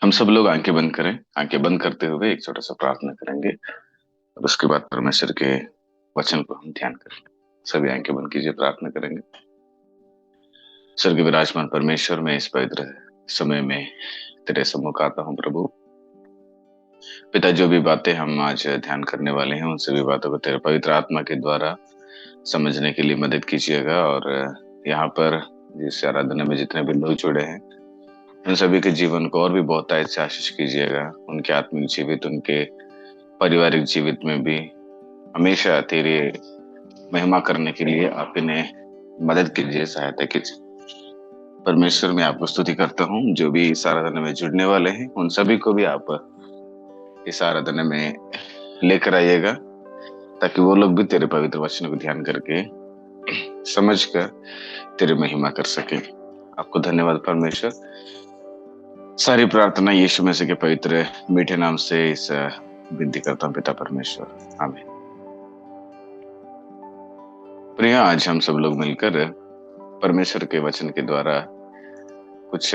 हम सब लोग आंखें बंद करें। आंखें बंद करते हुए एक छोटा सा प्रार्थना करेंगे और उसके बाद परमेश्वर के वचन को हम ध्यान करेंगे। सभी आंखें बंद कीजिए, प्रार्थना करेंगे। स्वर्ग विराजमान परमेश्वर, मैं इस पवित्र समय में तेरे सम्मुख आता हूँ प्रभु। पिता, जो भी बातें हम आज ध्यान करने वाले हैं उन सभी बातों को तेरे पवित्र आत्मा के द्वारा समझने के लिए मदद कीजिएगा। और यहाँ पर जिस आराधना में जितने भी लोग जुड़े हैं उन सभी के जीवन को और भी बहुत से आशीष कीजिएगा। उनके आत्मिक जीवित, उनके पारिवारिक जीवित में भी हमेशा तेरे महिमा करने के लिए आप इन्हें मदद कीजिए, सहायता कीजिए। परमेश्वर, मैं आपको स्तुति करता हूँ। जो भी इस आराधना में जुड़ने वाले हैं उन सभी को भी आप इस आराधना में लेकर आइएगा, ताकि वो लोग भी तेरे पवित्र वचन को ध्यान करके समझकर तेरी महिमा कर सके। आपको धन्यवाद परमेश्वर। सारी प्रार्थना यीशु मसीह के पवित्र मीठे नाम से इस विनती करता हूँ, पिता परमेश्वर, आमीन। प्रिय, आज हम सब लोग मिलकर परमेश्वर के वचन के द्वारा कुछ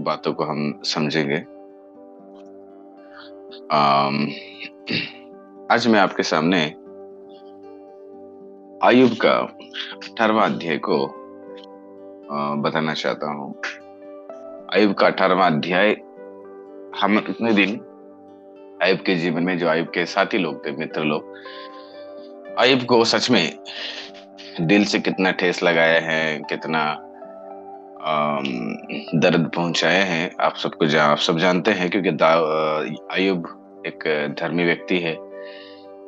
बातों को हम समझेंगे। आज मैं आपके सामने आयुब का 18वां अध्याय को बताना चाहता हूँ। आयुब का 18वां अध्याय, हम इतने दिन आयुब के जीवन में जो आयुब के साथी लोग थे, मित्र लोग, आयुब को सच में दिल से कितना ठेस लगाया है, कितना दर्द पहुंचाए हैं, आप सब जानते हैं। क्योंकि आयुब एक धर्मी व्यक्ति है।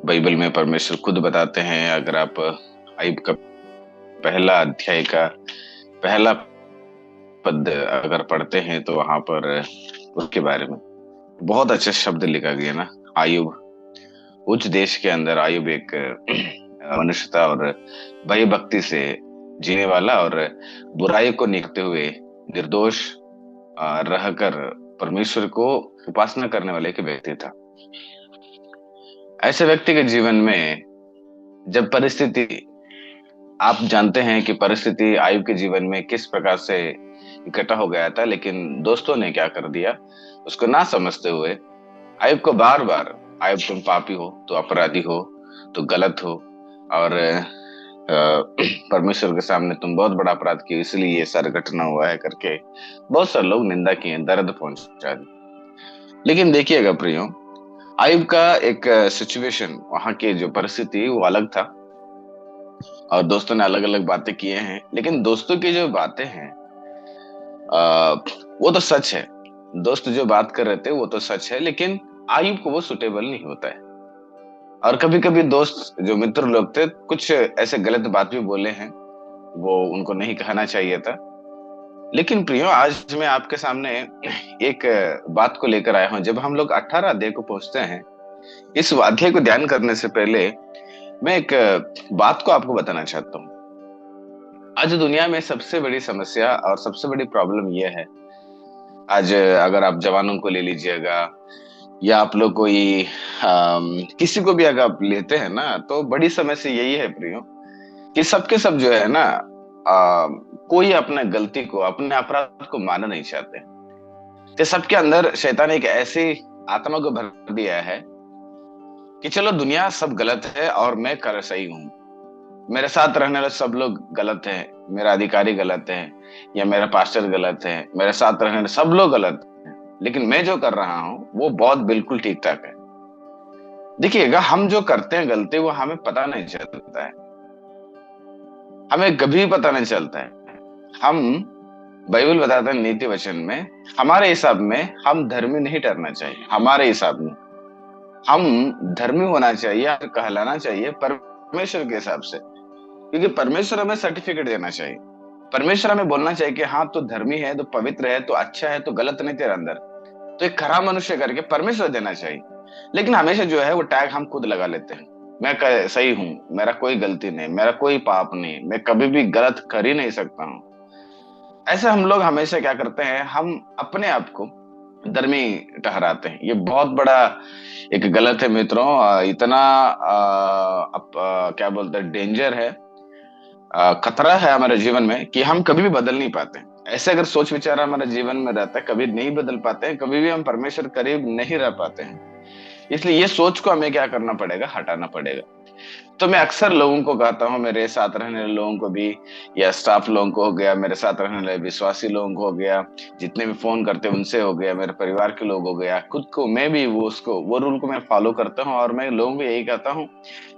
बाइबल में परमेश्वर खुद बताते हैं, अगर आप आयुब का पहला अध्याय का पहला पद अगर पढ़ते हैं तो वहां पर उसके बारे में बहुत अच्छा शब्द लिखा गया ना। आयुब, उच्च देश के अंदर आयुब एक मनुष्यता और भय भक्ति से जीने वाला और बुराई को निकलते हुए निर्दोष रहकर परमेश्वर को उपासना करने वाले एक व्यक्ति था। ऐसे व्यक्ति के जीवन में जब परिस्थिति, आप जानते हैं कि परिस्थिति आयुब के जीवन में किस प्रकार से इकट्ठा हो गया था, लेकिन दोस्तों ने क्या कर दिया, उसको ना समझते हुए आयुब को बार बार, आयुब तुम पापी हो, तो अपराधी हो, तो गलत हो, और परमेश्वर के सामने तुम बहुत बड़ा अपराध किए, इसलिए ये सारा घटना हुआ है करके बहुत सारे लोग निंदा किए, दर्द पहुंचा दी। लेकिन देखिएगा प्रियो, आयुब का एक सिचुएशन, वहां की जो परिस्थिति वो अलग था और दोस्तों ने अलग अलग बातें किए हैं। लेकिन दोस्तों की जो बातें हैं वो तो सच है। दोस्त जो बात कर रहे थे वो तो सच है, लेकिन आयुब को वो सुटेबल नहीं होता है। और कभी कभी दोस्त, जो मित्र लोग थे, कुछ ऐसे गलत बात भी बोले हैं, वो उनको नहीं कहना चाहिए था। लेकिन प्रियो, आज मैं आपके सामने एक बात को लेकर आया हूं। जब हम लोग 18 अध्याय को पहुंचते हैं, इस अध्याय को ध्यान करने से पहले मैं एक बात को आपको बताना चाहता हूँ। आज दुनिया में सबसे बड़ी समस्या और सबसे बड़ी प्रॉब्लम यह है, आज अगर आप जवानों को ले लीजिएगा या आप लोग कोई किसी को भी अगर आप लेते हैं ना, तो बड़ी समस्या यही है प्रियो, कि सबके सब जो है ना, कोई अपने गलती को, अपने अपराध को मानना नहीं चाहते। कि सबके अंदर शैतान एक ऐसी आत्मा को भर दिया है कि चलो दुनिया सब गलत है और मैं कर सही हूं, मेरे साथ रहने वाले सब लोग गलत हैं, मेरा अधिकारी गलत है या मेरा पास्टर गलत है, मेरे साथ रहने वाले सब लोग गलत हैं, लेकिन मैं जो कर रहा हूं वो बहुत बिल्कुल ठीक ठाक है। देखिएगा, हम जो करते हैं गलती, वो हमें पता नहीं चलता है, हमें कभी पता नहीं चलता है। हम, बाइबल बताता है नीति वचन में, हमारे हिसाब में हम धर्मी नहीं ठहरना चाहिए। हमारे हिसाब में हम धर्मी होना चाहिए, कहलाना चाहिए परमेश्वर के हिसाब से, क्योंकि परमेश्वर हमें सर्टिफिकेट देना चाहिए। परमेश्वर हमें बोलना चाहिए कि हाँ, तू धर्मी है, तो पवित्र है, तो अच्छा है, तो गलत नहीं तेरे अंदर, तो एक खराब मनुष्य करके परमेश्वर देना चाहिए। लेकिन हमेशा जो है वो टैग हम खुद लगा लेते हैं। मैं सही हूं, मेरा कोई गलती नहीं, मेरा कोई पाप नहीं, मैं कभी भी गलत कर ही नहीं सकता हूं। ऐसे हम लोग हमेशा क्या करते हैं, हम अपने आप को धर्मी ठहराते हैं। ये बहुत बड़ा एक गलत है मित्रों। इतना क्या बोलते हैं, डेंजर है, खतरा है हमारे जीवन में, कि हम कभी भी बदल नहीं पाते। ऐसे अगर सोच विचार हमारे जीवन में रहता है, कभी नहीं बदल पाते हैं, कभी भी हम परमेश्वर करीब नहीं रह पाते हैं। इसलिए ये सोच को हमें क्या करना पड़ेगा, हटाना पड़ेगा। तो मैं अक्सर लोगों को कहता हूँ, मेरे साथ रहने वाले लोगों को भी, या स्टाफ लोगों को हो गया, मेरे साथ रहने वाले विश्वासी लोगों को हो गया, जितने भी फोन करते हैं उनसे हो गया, मेरे परिवार के लोग हो गया, खुद को मैं भी वो रूल को मैं फॉलो करता हूँ, और मैं लोगों को यही कहता हूँ।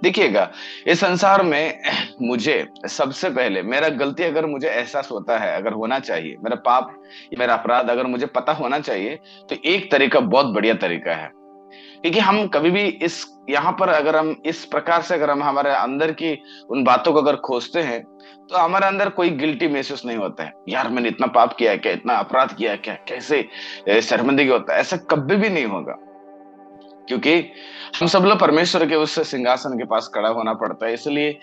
देखिएगा, इस संसार में मुझे सबसे पहले मेरा गलती अगर मुझे एहसास होता है, अगर होना चाहिए, मेरा पाप, मेरा अपराध अगर मुझे पता होना चाहिए, तो एक तरीका बहुत बढ़िया तरीका है। क्योंकि हम कभी भी इस यहाँ पर अगर हम इस प्रकार से अगर हम हमारे अंदर की उन बातों को अगर खोजते हैं, तो हमारे अंदर कोई गिल्टी महसूस नहीं होता है, यार मैंने इतना पाप किया है क्या, इतना अपराध किया है क्या, कैसे शर्मिंदगी होता है, ऐसा कभी भी नहीं होगा। क्योंकि हम सब लोग परमेश्वर के उस सिंहासन के पास खड़ा होना पड़ता है। इसलिए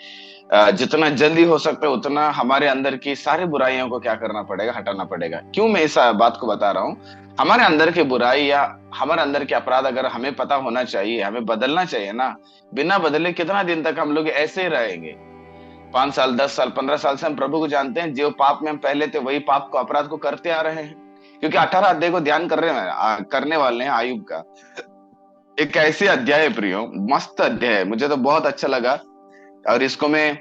जितना जल्दी हो सकता है उतना हमारे अंदर की सारी बुराइयों को क्या करना पड़ेगा, हटाना पड़ेगा। क्यों मैं इस बात को बता रहा हूँ? हमारे अंदर की बुराई या हमारे अंदर के अपराध अगर हमें पता होना चाहिए, हमें बदलना चाहिए ना। बिना बदले कितना दिन तक हम लोग ऐसे ही रहेंगे? 5 साल, 10 साल, 15 साल से हम प्रभु को जानते हैं, जो पाप में हम पहले थे वही पाप को, अपराध को करते आ रहे हैं। क्योंकि 18 अध्याय को ध्यान कर रहे हैं, करने वाले हैं आयुब का। एक ऐसी अध्याय है प्रियो, मस्त अध्याय है, मुझे तो बहुत अच्छा लगा। और इसको मैं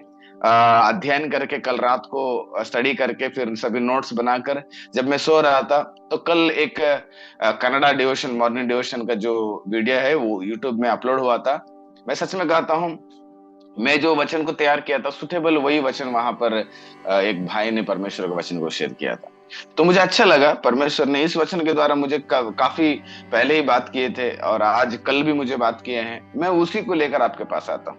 अध्ययन करके कल रात को स्टडी करके फिर सभी नोट्स बनाकर जब मैं सो रहा था, तो कल एक कनाडा डिवोशन, मॉर्निंग डिवोशन का जो वीडियो है वो यूट्यूब में अपलोड हुआ था। मैं सच में कहता हूँ, मैं जो वचन को तैयार किया था सुटेबल वही वचन वहां पर एक भाई ने परमेश्वर के वचन को शेयर किया था। तो मुझे अच्छा लगा, परमेश्वर ने इस वचन के द्वारा मुझे काफी पहले ही बात किए थे, और आज कल भी मुझे बात किए हैं, मैं उसी को लेकर आपके पास आता हूँ।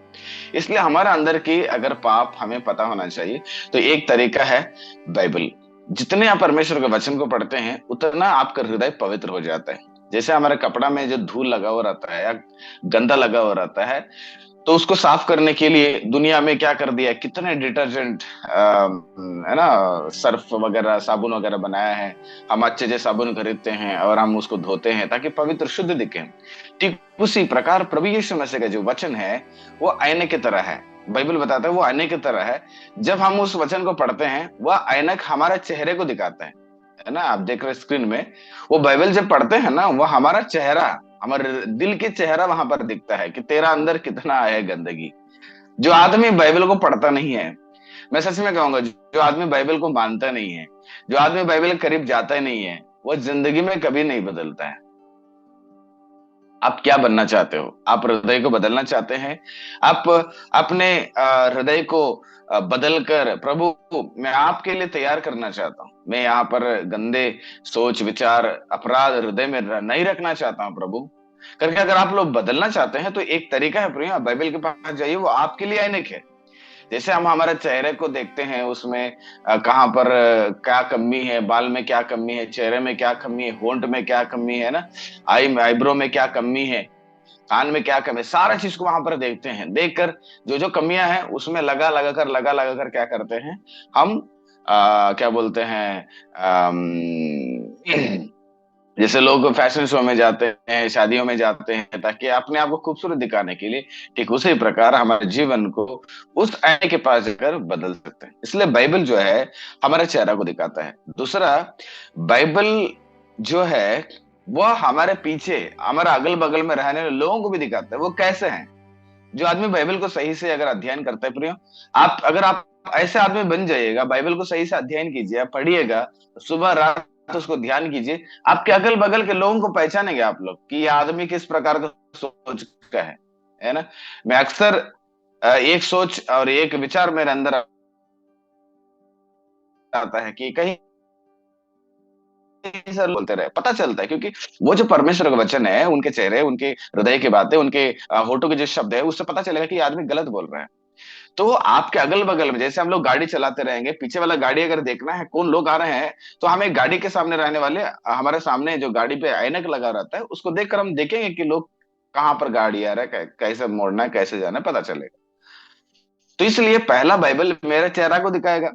इसलिए हमारा अंदर की अगर पाप हमें पता होना चाहिए, तो एक तरीका है बाइबल। जितने आप परमेश्वर के वचन को पढ़ते हैं उतना आपका हृदय पवित्र हो जाता है। जैसे हमारे कपड़ा में जो धूल लगा हुआ रहता है या गंदा लगा हुआ रहता है, तो उसको साफ करने के लिए दुनिया में क्या कर दिया है, कितने डिटर्जेंट है ना, सर्फ वगैरह, साबुन वगैरह बनाया है। हम अच्छे से साबुन खरीदते हैं और हम उसको धोते हैं ताकि पवित्र शुद्ध दिखे। ठीक उसी प्रकार प्रभु यीशु मसीह का जो वचन है वो आईने की तरह है। बाइबल बताता है वो आईने की तरह है। जब हम उस वचन को पढ़ते हैं, वह ऐनक हमारे चेहरे को दिखाता है ना। आप देख रहे स्क्रीन में, वो बाइबल जब पढ़ते हैं ना, वो हमारा चेहरा, हमारे दिल के चेहरा वहां पर दिखता है कि तेरा अंदर कितना है गंदगी। जो आदमी बाइबल को पढ़ता नहीं है, मैं सच में कहूंगा, जो आदमी बाइबल को मानता नहीं है, जो आदमी बाइबल के करीब जाता ही नहीं है, वो जिंदगी में कभी नहीं बदलता है। आप क्या बनना चाहते हो? आप हृदय को बदलना चाहते हैं? आप अपने हृदय को बदल कर, प्रभु मैं आपके लिए तैयार करना चाहता हूँ, मैं यहाँ पर गंदे सोच विचार अपराध हृदय में नहीं रखना चाहता हूँ प्रभु करके, अगर आप लोग बदलना चाहते हैं, तो एक तरीका है प्रिय, आप बाइबल के पास जाइए, वो आपके लिए ऐनक है। जैसे हम हमारे चेहरे को देखते हैं, उसमें कहाँ पर क्या कमी है, बाल में क्या कमी है, चेहरे में क्या कमी है, होंठ में क्या कमी है ना, आईब्रो में क्या कमी है, कान में क्या कमी है, सारा चीज को वहां पर देखते हैं। देखकर जो जो कमियां हैं उसमें लगा लगा कर क्या करते हैं हम, क्या बोलते हैं, जैसे लोग फैशन शो में जाते हैं, शादियों में जाते हैं ताकि अपने आप को खूबसूरत दिखाने के लिए, ठीक उसी प्रकार हमारे जीवन को उस आईने के पास जाकर बदल सकते हैं। इसलिए बाइबल जो है हमारे चेहरा को दिखाता है। दूसरा, बाइबल जो है वह हमारे पीछे, हमारे अगल बगल में रहने वाले लोगों को भी दिखाता है वो कैसे हैं। जो आदमी बाइबल को सही से अगर अध्ययन करता है प्रियो, आप अगर आप ऐसे आदमी बन जाइएगा, बाइबल को सही से अध्ययन कीजिए, आप पढ़िएगा, सुबह रात उसको ध्यान कीजिए, आपके अगल बगल के लोगों को पहचानेंगे आप लोग कि ये आदमी किस प्रकार का सोच का है ना। मैं अक्सर एक सोच और एक विचार मेरे अंदर आता है कि कहीं सर बोलते रहे, पता चलता है, क्योंकि वो जो परमेश्वर का वचन है, उनके चेहरे, उनके हृदय की बातें, उनके होठों के जो शब्द है, उससे पता चलेगा कि ये आदमी गलत बोल रहा है। तो आपके अगल बगल में जैसे हम लोग गाड़ी चलाते रहेंगे, पीछे वाला गाड़ी अगर देखना है कौन लोग आ रहे हैं, तो हमें गाड़ी के सामने रहने वाले, हमारे सामने जो गाड़ी पे ऐनक लगा रहता है उसको देखकर हम देखेंगे कि लोग कहाँ पर गाड़ी आ रहा है, कैसे मोड़ना है, कैसे जाना है, पता चलेगा। तो इसलिए पहला बाइबल मेरे चेहरा को दिखाएगा,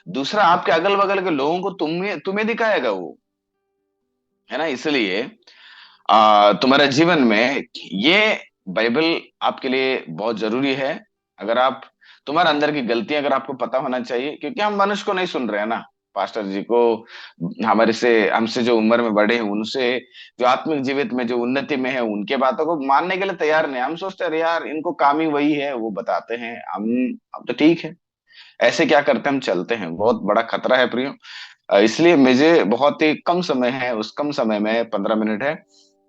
दूसरा आपके अगल बगल के लोगों को तुम्हें तुम्हें दिखाएगा वो, है ना। इसलिए तुम्हारे जीवन में ये बाइबल आपके लिए बहुत जरूरी है। अगर आप, तुम्हारे अंदर की गलतियां अगर आपको पता होना चाहिए, क्योंकि हम मनुष्य को नहीं सुन रहे हैं ना, पास्टर जी को, हमारे से हमसे जो उम्र में बड़े हैं उनसे, जो आत्मिक जीवित में जो उन्नति में है उनके बातों को मानने के लिए तैयार नहीं। हम सोचते हैं, अरे यार इनको काम ही वही है, वो बताते हैं, हम तो ठीक है। ऐसे क्या करते हैं, हम चलते हैं। बहुत बड़ा खतरा है प्रियो। इसलिए मुझे बहुत ही कम समय है, उस कम समय में 15 मिनट है,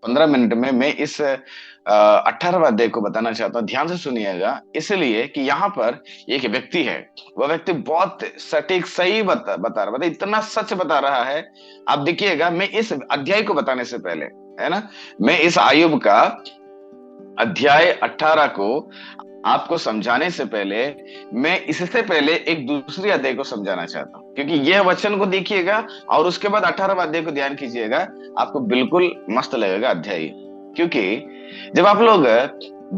15 मिनट में मैं इस 18वां अध्याय को बताना चाहता हूँ। ध्यान से सुनिएगा, इसलिए कि यहाँ पर एक व्यक्ति है, वह व्यक्ति बहुत सटीक सही बता रहा, मतलब इतना सच बता रहा है। आप देखिएगा, मैं इस अध्याय को बताने से पहले, है ना, मैं इस आयुब का अध्याय 18 को आपको समझाने से पहले, मैं इससे पहले एक दूसरी अध्याय को समझाना चाहता हूं, क्योंकि यह वचन को देखिएगा और उसके बाद 18वां अध्याय को ध्यान कीजिएगा, आपको बिल्कुल मस्त लगेगा अध्याय। क्योंकि जब आप लोग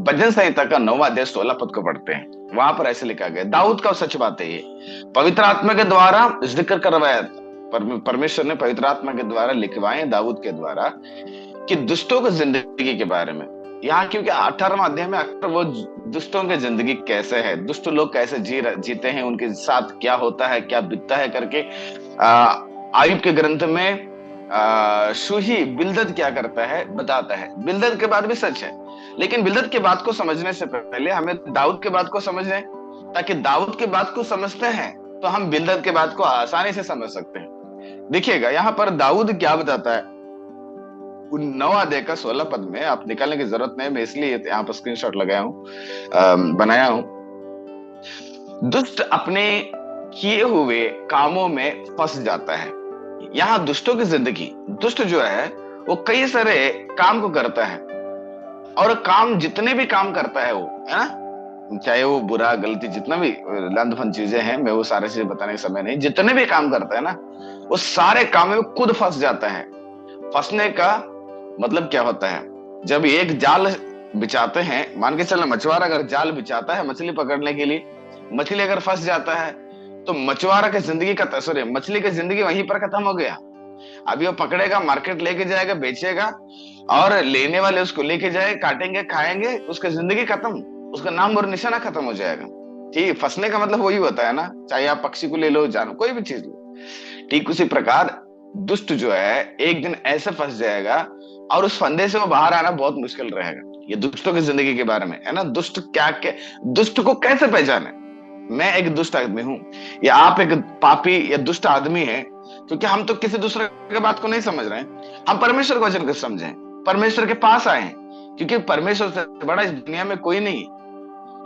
भजन संहिता का 9वां अध्याय 16 पद को पढ़ते हैं, वहां पर ऐसे लिखा गया, दाऊद का सच बात है ये, पवित्र आत्मा के द्वारा जिक्र करवाया, परमेश्वर ने पवित्र आत्मा के द्वारा लिखवाए दाऊद के द्वारा, कि दुष्टों की जिंदगी के बारे में। यहाँ क्योंकि 18वां अध्याय में अक्सर वो दुष्टों की जिंदगी कैसे है, दुष्ट लोग कैसे जीते हैं, उनके साथ क्या होता है, क्या बीतता है करके आयुब के ग्रंथ में शूही बिल्दद क्या करता है बताता है। बिल्दद के बाद भी सच है, लेकिन बिल्दद के बात को समझने से पहले हमें दाऊद के बात को समझें, ताकि दाऊद के बात को समझते हैं तो हम बिल्दद के बात को आसानी से समझ सकते हैं। देखिएगा यहाँ पर दाऊद क्या बताता है, 9 अध्याय का 16 पद में, आप निकालने की जरूरत नहीं, मैं इसलिए यहाँ पर स्क्रीनशॉट लगाया हूं, बनाया हूं। दुष्ट अपने किए हुए कामों में फंस जाता है। यहाँ दुष्टों की जिंदगी, दुष्ट जो है वो कई सारे काम को करता है, और काम जितने भी काम करता है वो, है ना, चाहे वो बुरा गलती जितना भी लंदफंद चीजें हैं, मैं वो सारे चीजें बताने का समय नहीं, जितने भी काम करता है ना, वो सारे काम में खुद फंस जाता है। फंसने का मतलब क्या होता है, जब एक जाल बिछाते हैं, मान के चलना मछुआरा अगर जाल बिछाता है मछली पकड़ने के लिए, मछली अगर फंस जाता है तो मछुआरा की जिंदगी का, सॉरी, मछली की जिंदगी वहीं पर खत्म हो गया। अभी वो पकड़ेगा, मार्केट लेके जाएगा, बेचेगा, और लेने वाले उसको लेके जाए, काटेंगे, खाएंगे, उसकी जिंदगी खत्म, उसका नाम और निशाना खत्म हो जाएगा। ठीक, फंसने का मतलब वही होता है ना, चाहे आप पक्षी को ले लो, जानो कोई भी चीज लो। ठीक उसी प्रकार दुष्ट जो है एक दिन ऐसे फंस जाएगा, और उस फंदे से वो बाहर आना बहुत मुश्किल रहेगा। ये दुष्टों की जिंदगी के बारे में है ना, दुष्ट क्या दुष्ट को कैसे पहचाने। मैं एक दुष्ट आदमी हूं, या आप एक पापी या दुष्ट आदमी है, क्योंकि हम तो किसी दूसरे के बात को नहीं समझ रहे हैं, हम परमेश्वर के वचन को समझें, परमेश्वर के पास आए हैं, क्योंकि परमेश्वर से बड़ा इस दुनिया में कोई नहीं।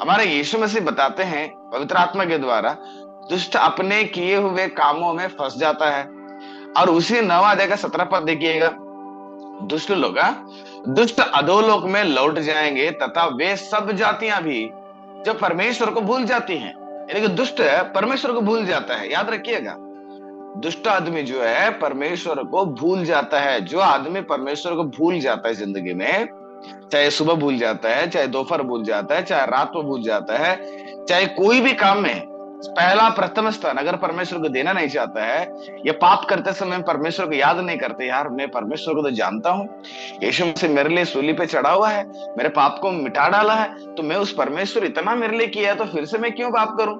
हमारे यीशु मसीह बताते हैं पवित्र आत्मा के द्वारा, दुष्ट अपने किए हुए कामों में फंस जाता है। और उसी 9 अध्याय का 17 पद देखिएगा, दुष्ट लोग, दुष्ट अधोलोक में लौट जाएंगे, तथा वे सब जातियां भी जो परमेश्वर को भूल जाती हैं। यानी कि दुष्ट परमेश्वर को भूल जाता है, याद रखिएगा, दुष्ट आदमी जो है परमेश्वर को भूल जाता है। जो आदमी परमेश्वर को भूल जाता है जिंदगी में, चाहे सुबह भूल जाता है, चाहे दोपहर भूल जाता है, चाहे रात को भूल जाता है, चाहे कोई भी काम में पहला प्रथम स्थान अगर परमेश्वर को देना नहीं चाहता है, या पाप करते समय परमेश्वर को याद नहीं करते, यार मैं परमेश्वर को तो जानता हूं, यीशु मसीह मेरे लिए सूली पे चढ़ा हुआ है, मेरे पाप को मिटा डाला है, तो मैं उस परमेश्वर इतना मेरे लिए किया है, तो फिर से मैं क्यों पाप करूं,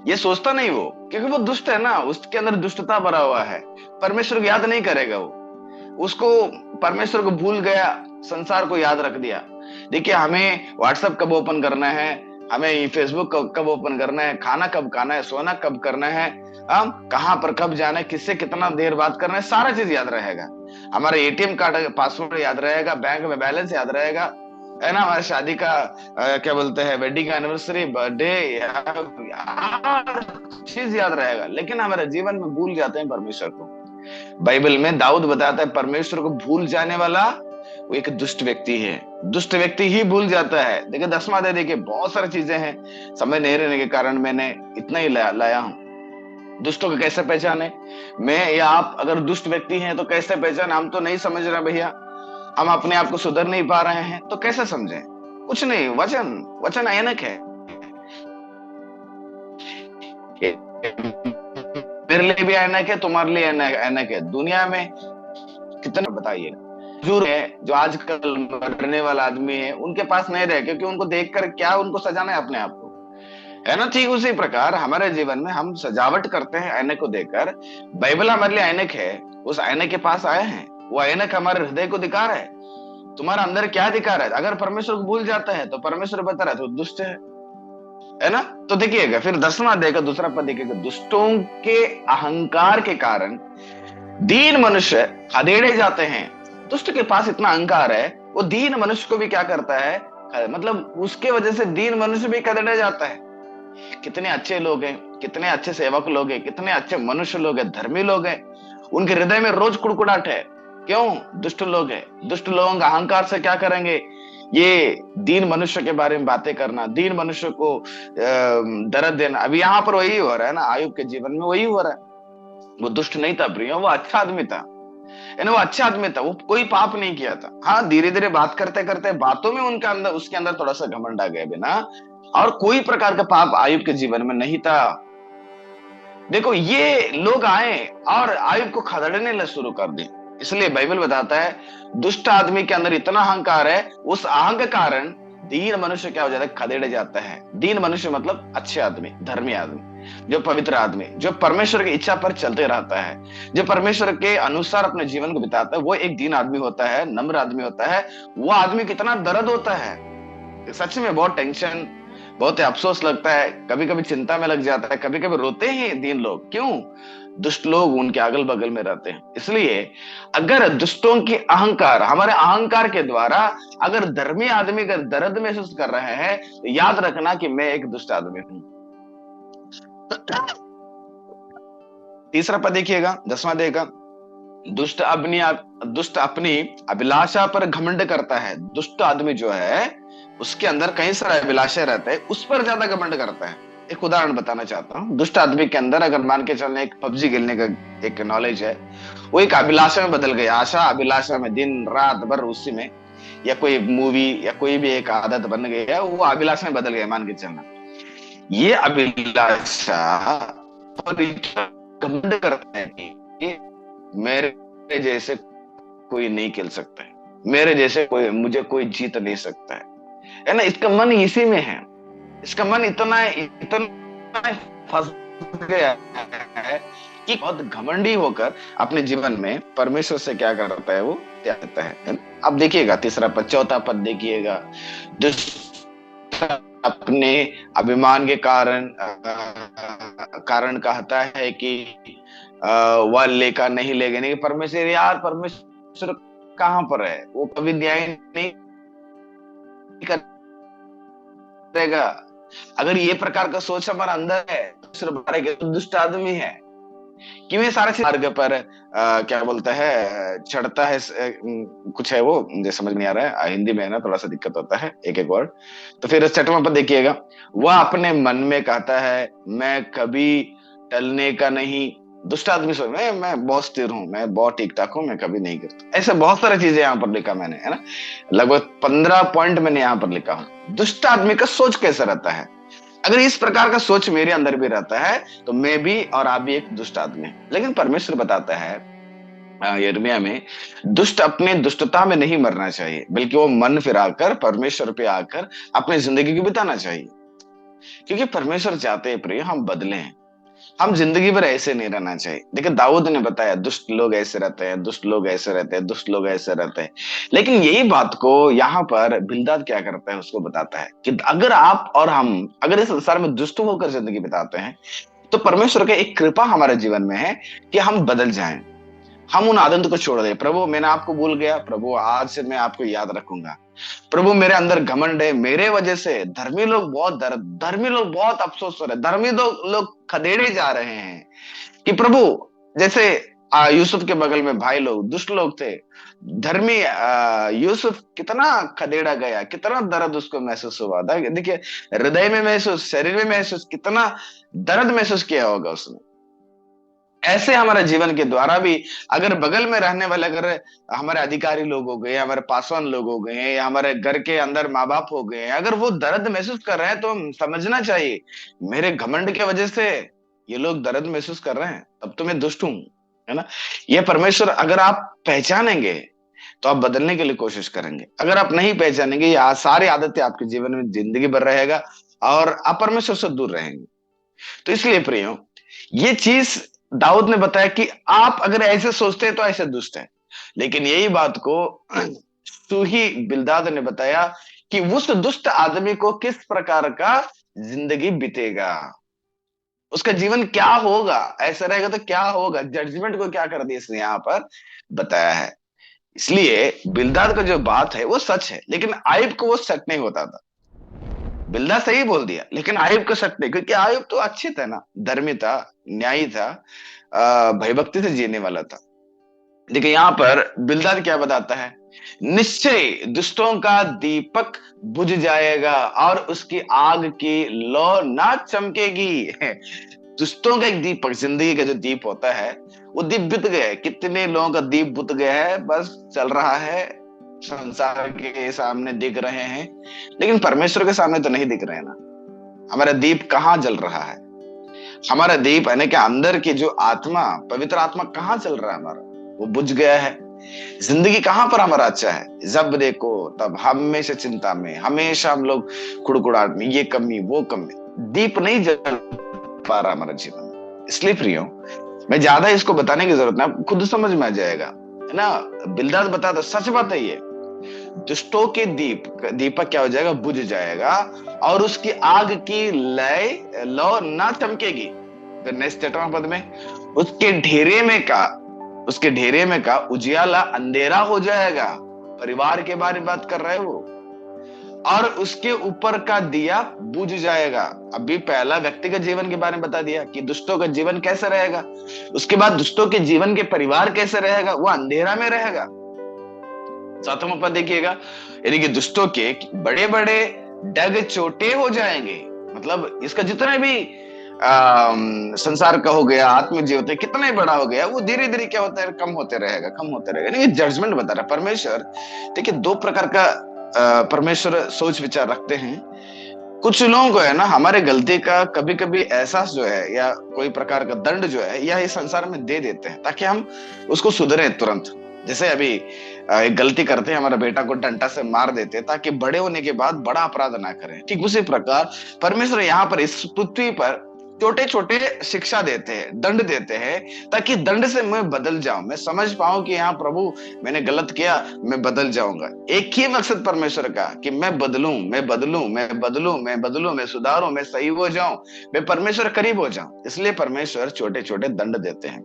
ये सोचता नहीं वो, क्योंकि वो दुष्ट है ना, उसके अंदर दुष्टता भरा हुआ है, परमेश्वर को याद नहीं करेगा वो, उसको परमेश्वर को भूल गया, संसार को याद रख दिया। देखिए, हमें व्हाट्सएप कब ओपन करना है, हमें फेसबुक कब ओपन करना है, खाना कब खाना है, सोना कब करना है, कहां पर कब जाना है, किससे कितना देर बात करना है, सारा चीज याद रहेगा। हमारा एटीएम कार्ड पासवर्ड याद रहेगा, बैंक में बैलेंस याद रहेगा, है ना, हमारे शादी का क्या बोलते हैं, वेडिंग एनिवर्सरी, बर्थडे, चीज याद रहेगा, लेकिन हमारे जीवन में भूल जाते हैं परमेश्वर को। बाइबल में दाऊद बताता है, परमेश्वर को भूल जाने वाला वो एक दुष्ट व्यक्ति है, दुष्ट व्यक्ति ही भूल जाता है। देखिए 10वां अध्याय, देखिए बहुत सारी चीजें हैं, समय नहीं रहने के कारण मैंने इतना ही लाया हूं। दुष्टों को कैसे पहचाने, मैं या आप अगर दुष्ट व्यक्ति हैं तो कैसे पहचाने, हम तो नहीं समझ रहे भैया, हम अपने आप को सुधर नहीं पा रहे हैं, तो कैसे समझें, कुछ नहीं, वचन वचन ऐनक है, मेरे लिए भी ऐनक है, तुम्हारे लिए ऐनक है। दुनिया में कितना बताइए मजदूर है जो आजकल मरने वाला आदमी है, उनके पास नहीं रहे, क्योंकि उनको देखकर क्या उनको सजाना है अपने आप को, है ना। ठीक उसी प्रकार हमारे जीवन में हम सजावट करते हैं ऐनक को देखकर। बाइबल हमारे लिए ऐनक है। उस ऐनक के पास आए हैं, वो ऐनक हमारे हृदय को दिखा रहा है, तुम्हारा अंदर क्या दिखा रहा है। अगर परमेश्वर को भूल जाता है तो परमेश्वर बता रहा है तो दुष्ट है ना। तो देखिएगा फिर 10वां अध्याय का दूसरा पद देखिएगा, दुष्टों के अहंकार के कारण दीन मनुष्य खदेड़े जाते हैं। दुष्ट के पास इतना अहंकार है, वो दीन मनुष्य को भी क्या करता है, मतलब उसके वजह से दीन मनुष्य भी खदेड़ा जाता है। कितने अच्छे लोग हैं, कितने अच्छे सेवक लोग हैं, कितने अच्छे मनुष्य लोग हैं, धर्मी लोग हैं, उनके हृदय में रोज कुड़कुड़ाहट है। क्यों? दुष्ट लोग हैं। दुष्ट लोगों का अहंकार से क्या करेंगे, ये दीन मनुष्य के बारे में बातें करना, दीन मनुष्य को दर्द देना। अभी यहाँ पर वही हो रहा है ना, आयुब के जीवन में वही हो रहा है। वो दुष्ट नहीं था प्रिय, वो अच्छा आदमी था, है ना। वो अच्छा आदमी था, वो कोई पाप नहीं किया था। हाँ, धीरे धीरे बात करते करते बातों में उनका अंदर, उसके अंदर थोड़ा सा घमंड आ गया बिना, और कोई प्रकार का पाप आयुब के जीवन में नहीं था। देखो ये लोग आए और आयुब को खदेड़ने शुरू कर दी। इसलिए बाइबल बताता है दुष्ट आदमी के अंदर इतना अहंकार है, उस अहंकार के कारण दीन मनुष्य क्या हो जाता है, खदेड़े जाता है। दीन मनुष्य मतलब अच्छे आदमी, धर्मी आदमी, जो पवित्र आदमी, जो परमेश्वर की इच्छा पर चलते रहता है, जो परमेश्वर के अनुसार अपने जीवन को बिताता है, वो एक दीन आदमी होता है, नम्र आदमी होता है। वो आदमी कितना दर्द होता है, सच में बहुत टेंशन, बहुत अफसोस लगता है, कभी कभी चिंता में लग जाता है, कभी कभी रोते हैं दीन लोग। क्यों? दुष्ट लोग उनके अगल बगल में रहते हैं। इसलिए अगर दुष्टों की अहंकार, हमारे अहंकार के द्वारा अगर धर्मी आदमी अगर दर्द महसूस कर रहे हैं, तो याद रखना कि मैं एक दुष्ट आदमी हूं। तीसरा पद देखिएगा, 10वां देगा, दुष्ट अपनी अभिलाषा पर घमंड करता है। दुष्ट आदमी जो है उसके अंदर कई सारे अभिलाषा रहते हैं, उस पर ज्यादा घमंड करता है। एक उदाहरण बताना चाहता हूँ। दुष्ट आदमी के अंदर अगर मान के चलने एक पबजी खेलने का एक नॉलेज है, वो एक अभिलाषा में बदल गया, आशा अभिलाषा में दिन रात भर उसी में, या कोई मूवी या कोई भी एक आदत बन गया, वो अभिलाषा में बदल गया मान के चलना। ये अभिलाषा पर घमंड करता है कि मेरे जैसे कोई नहीं खेल सकता है, मेरे जैसे कोई, मुझे कोई जीत नहीं सकता है ना। इसका मन इसी में है, इसका मन इतना इतना फंस गया है कि बहुत घमंडी होकर अपने जीवन में परमेश्वर से क्या करता है, वो त्याग देता है ना? अब देखिएगा तीसरा पद, चौथा पद देखिएगा, दुष्ट अपने अभिमान के कारण कहता है कि वह लेकर नहीं लेगा। नहीं, परमेश्वर यार, परमेश्वर कहां पर है, वो कभी न्याय नहीं करेगा। अगर ये प्रकार का सोच हमारा अंदर है तो दुष्ट आदमी है। क्यों? ये सारा चीज मार्ग पर क्या बोलता है, चढ़ता है, कुछ है वो मुझे समझ नहीं आ रहा है, हिंदी में है ना थोड़ा सा दिक्कत होता है एक एक वर्ड। तो फिर 6वां पद देखिएगा, वह अपने मन में कहता है मैं कभी टलने का नहीं। दुष्ट आदमी सोच, मैं बहुत स्थिर हूँ, मैं बहुत ठीक ठाक हूँ, मैं कभी नहीं गिरता। ऐसे बहुत सारी चीजें यहाँ पर लिखा मैंने, है ना, लगभग 15 पॉइंट मैंने यहाँ पर लिखा हूँ। दुष्ट आदमी का सोच कैसा रहता है? अगर इस प्रकार का सोच मेरे अंदर भी रहता है तो मैं भी और आप भी एक दुष्ट आदमी है। लेकिन परमेश्वर बताता है यिर्मयाह में, दुष्ट अपने दुष्टता में नहीं मरना चाहिए, बल्कि वो मन फिराकर परमेश्वर पे आकर अपनी जिंदगी को बिताना चाहिए। क्योंकि परमेश्वर चाहते हैं प्रिय हम बदलें, हम जिंदगी भर ऐसे नहीं रहना चाहिए। देखिए दाऊद ने बताया दुष्ट लोग ऐसे रहते हैं, दुष्ट लोग ऐसे रहते हैं, दुष्ट लोग ऐसे रहते हैं। लेकिन यही बात को यहाँ पर बिलदाद क्या करता है, उसको बताता है कि अगर आप और हम अगर इस संसार में दुष्ट होकर जिंदगी बिताते हैं, तो परमेश्वर का एक कृपा हमारे जीवन में है कि हम बदल जाएं, हम उन आदत को छोड़ दें। प्रभु मैंने आपको भूल गया, प्रभु आज से मैं आपको याद रखूंगा। प्रभु मेरे अंदर घमंड है, मेरे वजह से धर्मी लोग बहुत दर्द, धर्मी लोग बहुत अफसोस हो रहे, धर्मी लोग खदेड़े जा रहे हैं। कि प्रभु जैसे यूसुफ के बगल में भाई लोग दुष्ट लोग थे, धर्मी यूसुफ कितना खदेड़ा गया, कितना दर्द उसको महसूस हुआ था। देखिए हृदय में महसूस, शरीर में महसूस, कितना दर्द महसूस किया होगा उसने। ऐसे हमारे जीवन के द्वारा भी अगर बगल में रहने वाले, अगर हमारे अधिकारी लोग हो गए, हमारे पासवान लोग हो गए, या हमारे घर के अंदर माँ बाप हो गए, अगर वो दर्द महसूस कर रहे हैं, तो हम समझना चाहिए मेरे घमंड की वजह से ये लोग दर्द महसूस कर रहे हैं, तब तो मैं दुष्ट हूं, है ना। ये परमेश्वर अगर आप पहचानेंगे तो आप बदलने के लिए कोशिश करेंगे। अगर आप नहीं पहचानेंगे, ये सारी आदतें आपके जीवन में जिंदगी भर रहेगा और आप परमेश्वर से दूर रहेंगे। तो इसलिए प्रियो, ये चीज दाऊद ने बताया कि आप अगर ऐसे सोचते हैं तो ऐसे दुष्ट है। लेकिन यही बात को सूही बिल्दाद ने बताया कि उस दुष्ट आदमी को किस प्रकार का जिंदगी बीतेगा, उसका जीवन क्या होगा, ऐसा रहेगा तो क्या होगा, जजमेंट को क्या कर दिया इसने यहां पर बताया है। इसलिए बिल्दाद का जो बात है वो सच है, लेकिन आयुब को वो सच नहीं होता था। बिल्दा सही बोल दिया, लेकिन आयुब को सच नहीं, क्योंकि आयुब तो अच्छे था ना, धर्मी था, न्यायी था, भयभक्ति से जीने वाला था। देखिए यहाँ पर बिल्दाद क्या बताता है, निश्चय दुष्टों का दीपक बुझ जाएगा और उसकी आग की लौ ना चमकेगी। दुष्टों का एक दीपक, जिंदगी का जो दीप होता है, वो दीप बुझ गया है। कितने लोगों का दीप बुझ गया है, बस चल रहा है, संसार के सामने दिख रहे हैं, लेकिन परमेश्वर के सामने तो नहीं दिख रहे हैं ना। हमारा दीप कहाँ जल रहा है? हमारा दीप यानी कि अंदर की जो आत्मा, पवित्र आत्मा कहाँ चल रहा है हमारा, वो बुझ गया है। जिंदगी कहां पर हमारा अच्छा है? जब देखो तब हमेशा चिंता में, हमेशा हम लोग कुड़कुड़ाहट में, ये कमी वो कमी, दीप नहीं जल पा रहा हमारा जीवन। इसलिए प्रियो, मैं ज्यादा इसको बताने की जरूरत नहीं, खुद समझ में आ जाएगा, है ना। बिल्दाद बताता सच बात है ये, दुष्टों के दीपक क्या हो जाएगा, बुझ जाएगा और उसकी आग की लय लौ ना चमकेगी। फिर नेक्स्ट 8वां पद में, उसके ढेरे में का उजियाला अंधेरा हो जाएगा। परिवार के बारे में बात कर रहे हैं वो, और उसके ऊपर का दिया बुझ जाएगा। अभी पहला व्यक्तिगत जीवन के बारे में बता दिया कि दुष्टों का जीवन कैसे रहेगा, उसके बाद दुष्टों के जीवन के परिवार कैसे रहेगा, वो अंधेरा में रहेगा। 7वां पद देखिएगा, यानी कि दुष्टों के बड़े बड़े डग छोटे हो जाएंगे। मतलब इसका जितना भी संसार का हो गया, आत्मजीवन कितना ही बड़ा हो गया, वो धीरे धीरे क्या होता है, कम होते रहेगा, कम होते रहेगा। नहीं, जजमेंट बता रहा परमेश्वर। देखिए, दो प्रकार का परमेश्वर सोच विचार रखते हैं। कुछ लोगों को है ना, हमारे गलती का कभी कभी एहसास जो है, या कोई प्रकार का दंड जो है, या इस संसार में दे देते हैं ताकि हम उसको सुधरे तुरंत। जैसे अभी एक गलती करते हैं, हमारा बेटा को डंडा से मार देते हैं ताकि बड़े होने के बाद बड़ा अपराध ना करें। ठीक उसी प्रकार परमेश्वर यहाँ पर इस पृथ्वी पर छोटे छोटे शिक्षा देते हैं, दंड देते हैं, ताकि दंड से मैं बदल जाऊं, मैं समझ पाऊं कि हाँ प्रभु, मैंने गलत किया, मैं बदल जाऊंगा। एक ही मकसद परमेश्वर का कि मैं बदलूं, मैं बदलूं, मैं बदलूं, मैं बदलूं, मैं सुधारूं, मैं सही हो जाऊं, मैं परमेश्वर करीब हो जाऊं। इसलिए परमेश्वर छोटे छोटे दंड देते हैं।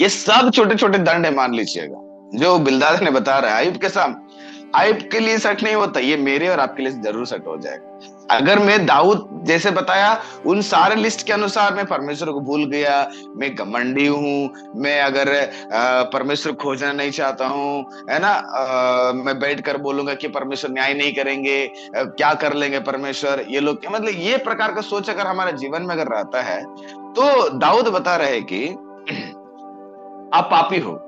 ये सब छोटे छोटे दंड है, मान लीजिएगा, जो बिल्दाद ने बता रहा है आयुब के सामने। आयुब के लिए सेट नहीं होता, ये मेरे और आपके लिए जरूर सेट हो जाएगा। अगर मैं दाऊद जैसे बताया उन सारे लिस्ट के अनुसार मैं परमेश्वर को भूल गया, मैं घमंडी हूं, मैं अगर परमेश्वर खोजना नहीं चाहता हूं, है ना, मैं बैठकर बोलूंगा कि परमेश्वर न्याय नहीं करेंगे, क्या कर लेंगे परमेश्वर, ये लोग, मतलब ये प्रकार का सोच अगर हमारे जीवन में अगर रहता है, तो दाऊद बता रहे कि आप पापी हो।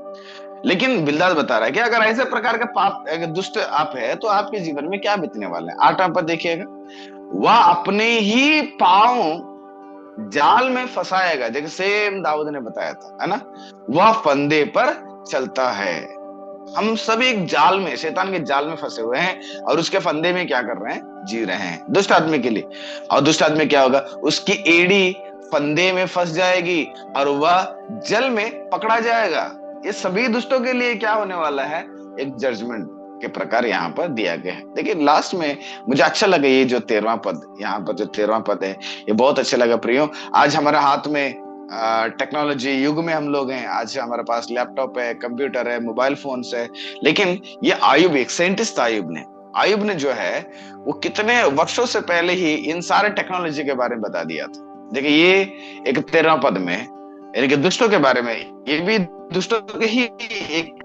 लेकिन बिल्दाद बता रहा है कि अगर ऐसे प्रकार का पाप, अगर दुष्ट आप है, तो आपके जीवन में क्या बीतने वाला है। 8वां पद देखिएगा, वह अपने ही पांव जाल में फंसाएगा। जैसे सेम दाऊद ने बताया था, है ना, वह फंदे पर चलता है। हम सभी एक जाल में, शैतान के जाल में फंसे हुए हैं और उसके फंदे में क्या कर रहे हैं, जी रहे हैं, दुष्ट आदमी के लिए। और दुष्ट आदमी क्या होगा, उसकी एड़ी फंदे में फंस जाएगी और वह जल में पकड़ा जाएगा। ये सभी दुष्टों के लिए क्या होने वाला है, एक जजमेंट के प्रकार यहाँ पर दिया गया है। देखिए लास्ट में मुझे अच्छा लगा ये जो 13वां पद, यहाँ पर जो 13वां पद है, ये बहुत अच्छा लगा प्रियो। आज हमारे हाथ में टेक्नोलॉजी युग में हम लोग हैं, आज हमारे पास लैपटॉप है, कंप्यूटर है, मोबाइल फोन है, लेकिन ये आयुब, एक साइंटिस्ट आयुब ने जो है वो कितने वर्षों से पहले ही इन सारे टेक्नोलॉजी के बारे में बता दिया था। देखिए ये एक 13वां पद में, यानी कि दुष्टों के बारे में, ये भी दुष्टों के ही एक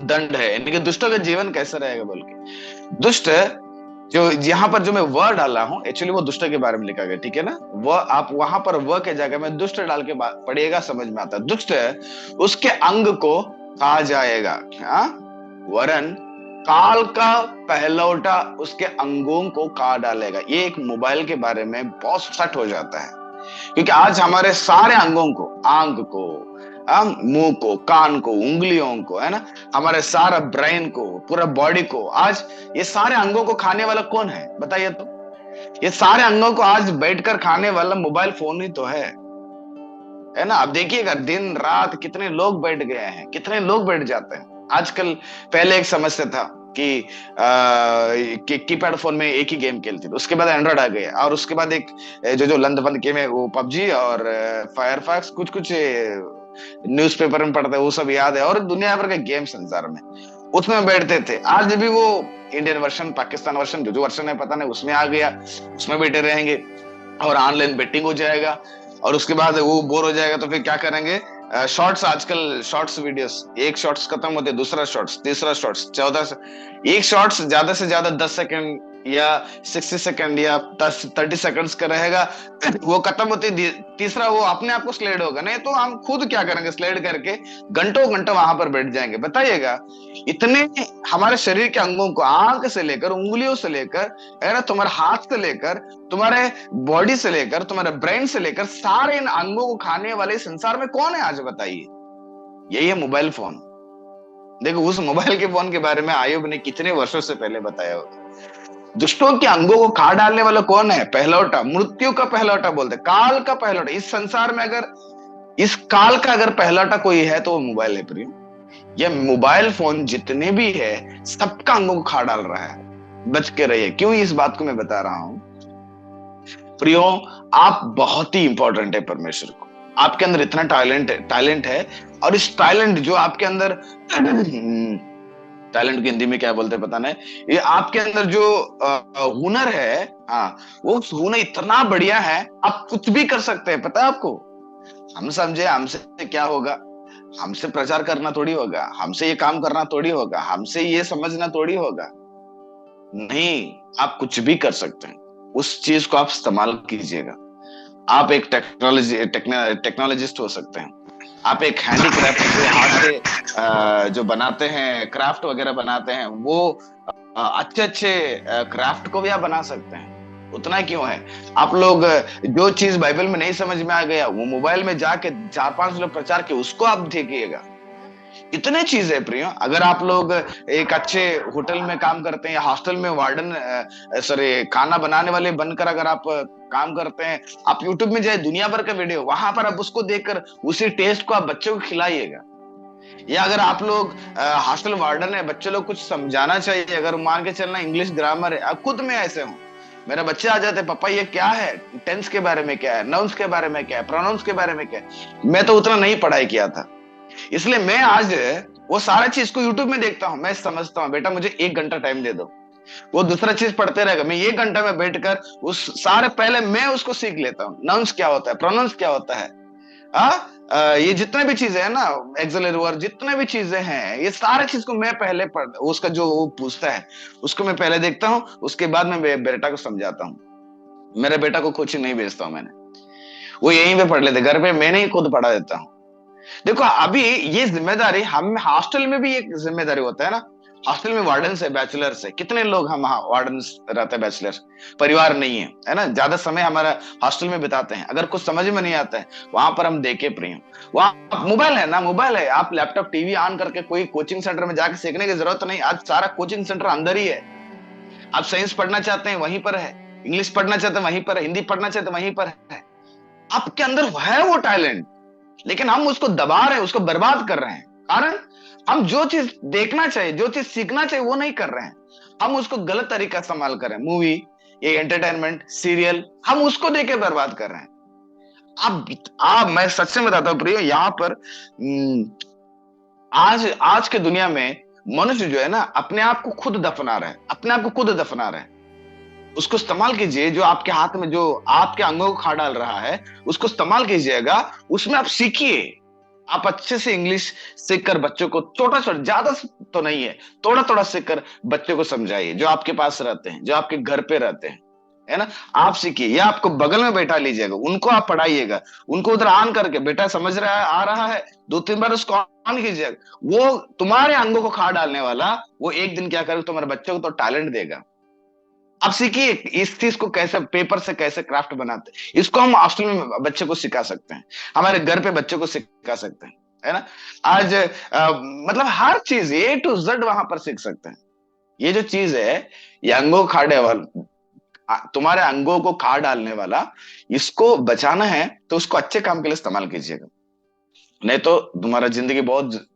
दंड है, यानी कि दुष्टों का जीवन कैसा रहेगा बोल के। दुष्ट जो यहाँ पर जो मैं वह डाला हूं, एक्चुअली वो दुष्ट के बारे में लिखा गया, ठीक है ना। वह आप वहां पर वह के जगह में दुष्ट डाल के पढ़िएगा, समझ में आता है। दुष्ट उसके अंग को खा जाएगा, हाँ, वरन काल का पहलौटा उसके अंगों को काट डालेगा। ये एक मोबाइल के बारे में बहुत सट हो जाता है, क्योंकि आज हमारे सारे अंगों को, आंख को, मुंह को, कान को, उंगलियों को, है ना, हमारे सारा ब्रेन को, पूरा बॉडी को। आज ये सारे अंगों को खाने वाला कौन है बताइए तो? ये सारे अंगों को आज बैठकर खाने वाला मोबाइल फोन ही तो है ना। अब देखिएगा दिन रात कितने लोग बैठ गए हैं, कितने लोग बैठ जाते हैं आजकल। पहले एक समस्या था कि कीपैड फोन में एक ही गेम खेलती थी, उसके बाद एंड्रॉइड आ गया, और उसके बाद एक जो जो लंद बंद गेम है वो पबजी और फायरफॉक्स, कुछ कुछ न्यूज़पेपर में पढ़ते हैं वो सब याद है, और दुनिया भर के गेम संसार में उसमें बैठते थे। आज भी वो इंडियन वर्जन, पाकिस्तान वर्जन, जो जो वर्जन है पता नहीं, उसमें आ गया, उसमें बैठे रहेंगे और ऑनलाइन बेटिंग हो जाएगा, और उसके बाद वो बोर हो जाएगा तो फिर क्या करेंगे? शॉर्ट्स, आजकल शॉर्ट्स वीडियोस, एक शॉर्ट्स खत्म होते दूसरा शॉर्ट्स, तीसरा शॉर्ट्स, 14 एक शॉर्ट्स ज्यादा से ज्यादा 10 सेकंड या 60 सेकंड या 30 सेकंड्स का रहेगा। वो खत्म होते तीसरा वो अपने आप को स्लाइड होगा। नहीं तो हम खुद क्या करेंगे? स्लाइड करके घंटों घंटों वहां पर बैठ जाएंगे। बताइएगा, इतने हमारे शरीर के अंगों को, आंख से लेकर, उंगलियों से लेकर, है ना, तुम्हारे हाथ से लेकर, तुम्हारे बॉडी से लेकर, तुम्हारे ब्रेन से लेकर, सारे इन अंगों को खाने वाले संसार में कौन है आज बताइए? यही है मोबाइल फोन। देखो, उस मोबाइल के फोन के बारे में आयुब ने कितने वर्षों से पहले बताया होगा। दुष्टों के अंगों को खा डालने वाला कौन है? पहलौठा, मृत्यु का पहलौठा बोलते, काल का पहलौठा। इस संसार में अगर इस काल का अगर पहलौठा कोई है तो वो मोबाइल है प्रियो। ये मोबाइल फोन जितने भी है सबका अंगों को खा डाल रहा है। बच के रहिए। क्यों इस बात को मैं बता रहा हूं प्रियो? आप बहुत ही इंपॉर्टेंट है परमेश्वर को। आपके अंदर इतना टैलेंट है, और इस टैलेंट जो आपके अंदर टैलेंट की हिंदी में क्या बोलते हैं पता नहीं, ये आपके अंदर जो हुनर है, हाँ, वो हुनर इतना बढ़िया है, आप कुछ भी कर सकते हैं। पता है आपको? हम समझे हमसे क्या होगा? हमसे प्रचार करना थोड़ी होगा, हमसे ये काम करना थोड़ी होगा, हमसे ये समझना थोड़ी होगा। नहीं, आप कुछ भी कर सकते हैं। उस चीज को आप इस्तेमाल कीजिएगा। आप एक टेक्नोलॉजिस्ट हो सकते हैं। आप एक हैंडीक्राफ्ट, जो हाथ से जो बनाते हैं, क्राफ्ट वगैरह बनाते हैं, वो अच्छे अच्छे क्राफ्ट को भी आप बना सकते हैं। उतना क्यों है, आप लोग जो चीज बाइबल में नहीं समझ में आ गया, वो मोबाइल में जाके 4-5 लोग प्रचार किए, उसको आप देखिएगा। इतने चीज है प्रियो। अगर आप लोग एक अच्छे होटल में काम करते हैं, या हॉस्टल में वार्डन, सॉरी, खाना बनाने वाले बनकर अगर आप काम करते हैं, आप यूट्यूब में जाए, दुनिया भर का वीडियो, वहां पर आप उसको देखकर उसी टेस्ट को आप बच्चों को खिलाइएगा। या अगर आप लोग हॉस्टल वार्डन है, बच्चे लोग कुछ समझाना चाहिए, अगर मान के चलना इंग्लिश ग्रामर है, अब खुद मैं ऐसे हूँ, मेरे बच्चे आ जाते, पापा ये क्या है, टेंस के बारे में क्या है, नाउन्स के बारे में क्या है, प्रोनाउंस के बारे में क्या है। मैं तो उतना नहीं पढ़ाई किया था, इसलिए मैं आज वो सारा चीज को यूट्यूब में देखता हूँ। मैं समझता हूँ, बेटा मुझे 1 घंटा टाइम दे दो, वो दूसरा चीज पढ़ते रहेगा, मैं 1 घंटा में बैठकर उस सारे, पहले मैं उसको सीख लेता हूँ, नाउन्स क्या होता है, प्रोनाउंस क्या होता है, ये जितने भी चीजें हैं ना, एक्सिलरी वर्ब, जितने भी चीजें हैं, ये सारे चीज को मैं पहले पढ़, उसका जो वो पूछता है उसको मैं पहले देखता हूँ, उसके बाद मैं बेटा को समझाता हूँ। मेरे बेटा को कोचिंग नहीं भेजता हूँ मैंने, वो यहीं पे पढ़ लेते, घर पे मैंने ही खुद पढ़ा देता हूँ। देखो, अभी ये जिम्मेदारी हम, हॉस्टल में भी एक जिम्मेदारी होता है ना। हॉस्टल में वार्डन है, बैचलर है, कितने लोग हम वार्डन रहते हैं, बैचलर, परिवार नहीं है, है ना, ज्यादा समय हमारा हॉस्टल में बिताते हैं। अगर कुछ समझ में नहीं आता है, वहां पर हम देखे प्रिय, वहां मोबाइल है ना, मोबाइल है, आप लैपटॉप टीवी ऑन करके कोई कोचिंग सेंटर में जाके सीखने की जरूरत नहीं। आज सारा कोचिंग सेंटर अंदर ही है। आप साइंस पढ़ना चाहते हैं वहीं पर है, इंग्लिश पढ़ना चाहते हैं वहीं पर है, हिंदी पढ़ना चाहते हैं वहीं पर है। आपके अंदर है वो टैलेंट, लेकिन हम उसको दबा रहे हैं, उसको बर्बाद कर रहे हैं। कारण हम जो चीज देखना चाहिए, जो चीज सीखना चाहिए, वो नहीं कर रहे हैं। हम उसको गलत तरीका इस्तेमाल कर रहे हैं। मूवी, ये एंटरटेनमेंट, सीरियल, हम उसको देख के बर्बाद कर रहे हैं। आप मैं सच से बताता हूँ प्रियो, यहाँ पर आज आज के दुनिया में मनुष्य जो है ना, अपने आप को खुद दफना रहा है, अपने आप को खुद दफना रहा है। उसको इस्तेमाल कीजिए, जो आपके हाथ में, जो आपके अंगों को खा डाल रहा है, उसको इस्तेमाल कीजिएगा, उसमें आप सीखिए। आप अच्छे से इंग्लिश सीखकर बच्चों को, छोटा छोटा, ज्यादा तो नहीं है, थोड़ा थोड़ा सीखकर बच्चों को समझाइए, जो आपके पास रहते हैं, जो आपके घर पे रहते हैं, है ना। आप सीखिए, या आपको बगल में बैठा लीजिएगा, उनको आप पढ़ाइएगा, उनको उधर ऑन करके, बेटा समझ रहा है, आ रहा है, 2-3 बार उसको ऑन कीजिएगा। वो तुम्हारे अंगों को खा डालने वाला, वो एक दिन क्या करेगा, तुम्हारे बच्चों को तो टैलेंट देगा। अब सीखिए इस चीज को, कैसे पेपर से कैसे क्राफ्ट बनाते हैं, इसको हम हॉस्टल में बच्चे को सिखा सकते हैं, हमारे घर पे बच्चों को सिखा सकते हैं। है ना। आज मतलब हर चीज A to Z वहां पर सीख सकते हैं। ये जो चीज है, ये अंगों खाड़े वाला, तुम्हारे अंगों को खा डालने वाला, इसको बचाना है तो उसको अच्छे काम के लिए इस्तेमाल कीजिएगा। नहीं तो तुम्हारा जिंदगी बहुत,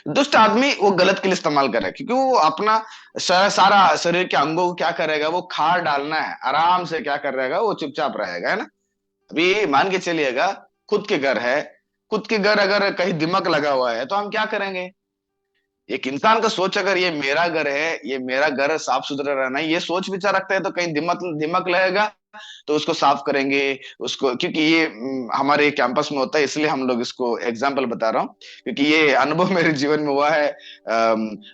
दुष्ट आदमी वो गलत के लिए इस्तेमाल करे, क्योंकि वो अपना सारा शरीर के अंगों को क्या करेगा, वो खा डालना है, आराम से क्या कर रहेगा, वो चुपचाप रहेगा, है ना। अभी मान के चलिएगा, खुद के घर है, खुद के घर अगर कहीं दिमक लगा हुआ है तो हम क्या करेंगे। एक इंसान का सोच, अगर ये मेरा घर है, ये मेरा घर साफ सुथरा रहना है, ये सोच विचार रखता है, तो कहीं दिमक दिमक लगेगा तो उसको साफ करेंगे। उसको, क्योंकि ये हमारे कैंपस में होता है, इसलिए हम लोग इसको एग्जाम्पल बता रहा हूँ, क्योंकि ये अनुभव मेरे जीवन में हुआ है।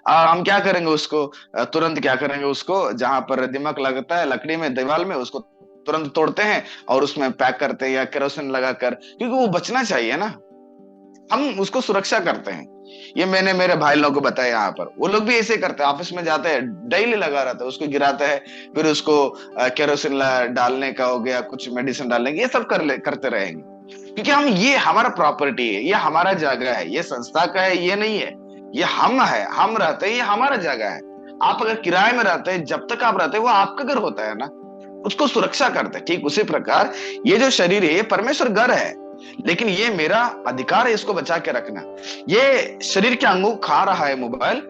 हम क्या करेंगे उसको, तुरंत क्या करेंगे उसको, जहां पर दिमक लगता है लकड़ी में, दीवार में, उसको तुरंत तोड़ते हैं और उसमें पैक करते हैं या केरोसिन लगाकर, क्योंकि वो बचना चाहिए ना। हम उसको सुरक्षा करते हैं। ये मैंने मेरे भाई लोगों को बताया, यहाँ पर वो लोग भी ऐसे करते हैं, ऑफिस में जाते हैं, डेली लगा रहता है, उसको गिराता है, फिर उसको केरोसिन डालने का हो गया, कुछ मेडिसिन डालने का, ये सब करते रहेंगे, क्योंकि हम, ये हमारा प्रॉपर्टी है, ये हमारा जगह है, ये संस्था का है, ये नहीं है। ये हम है, हम रहते हैं, ये हमारा जगह है। आप अगर किराए में रहते हैं, जब तक आप रहते हैं वो आपका घर होता है ना, उसको सुरक्षा करते हैं। ठीक उसी प्रकार ये जो शरीर है, ये परमेश्वर घर है, लेकिन ये मेरा अधिकार है इसको बचा के रखना। ये शरीर के अंगों को खा रहा है मोबाइल,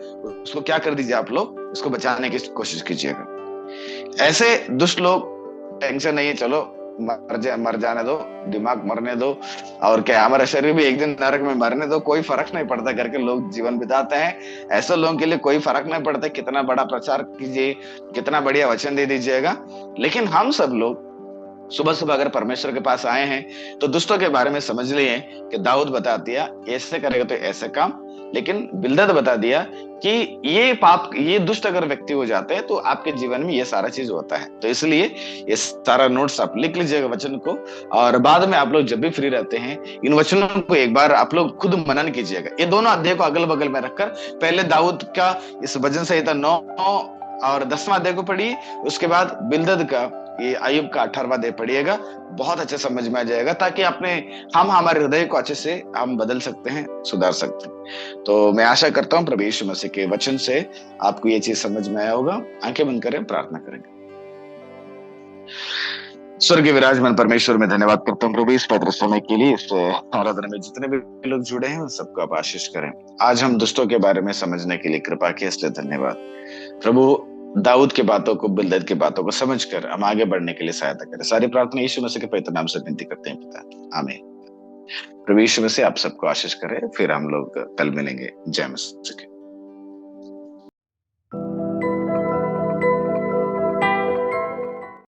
उसको क्या कर दीजिए आप लोग, इसको बचाने की कोशिश कीजिएगा। ऐसे दुष्ट लोग, टेंशन नहीं है, चलो मर जाने दो, दिमाग मरने दो, और क्या, हमारा शरीर भी एक दिन नरक में मरने दो, कोई फर्क नहीं पड़ता करके लोग जीवन बिताते हैं। ऐसे लोगों के लिए कोई फर्क नहीं पड़ता कितना बड़ा प्रचार कीजिए, कितना बढ़िया वचन दे दीजिएगा। लेकिन हम सब लोग सुबह सुबह अगर परमेश्वर के पास आए हैं, तो दुष्टों के बारे में समझ लिए कि दाऊद बता दिया ऐसे करेगा तो ऐसे काम, लेकिन बिलदद बता दिया कि ये पाप, ये दुष्ट अगर व्यक्ति हो जाते हैं तो आपके जीवन में ये सारा चीज होता है। तो इसलिए ये सारा नोट्स आप लिख लीजिएगा वचन को, और बाद में आप लोग जब भी फ्री रहते हैं, इन वचनों को एक बार आप लोग खुद मनन कीजिएगा। ये दोनों अध्याय को अगल बगल में रखकर, पहले दाऊद का इस भजन संहिता 9 और 10वां अध्याय को पढ़िए, उसके बाद बिलदद का ये अय्यूब का 18वां अध्याय पढ़िएगा। बहुत अच्छे समझ में आ जाएगा, ताकि अपने, हम हमारे हृदय को अच्छे से हम बदल सकते हैं, सुधार सकते हैं। तो मैं आशा करता हूं प्रभु यीशु मसीह के वचन से आपको ये चीज समझ में आया होगा। आंखें बंद करें, प्रार्थना करेंगे। स्वर्गीय विराजमान परमेश्वर में धन्यवाद करता हूँ प्रभु इस पवित्र समय के लिए, इस आराधना में जितने भी लोग जुड़े हैं उन सबको आप आशीष करें। आज हम दुष्टों के बारे में समझने के लिए कृपा की, इसलिए धन्यवाद प्रभु। दाऊद की बातों को, बिलदद की बातों को समझकर हम आगे बढ़ने के लिए सहायता करें। सारी प्रार्थना यीशु मसीह के पवित्र नाम से विनती करते हैं पिता, आमीन। प्रभु यीशु मसीह आप सबको आशीष करे। फिर हम लोग कल मिलेंगे। जय मसीह।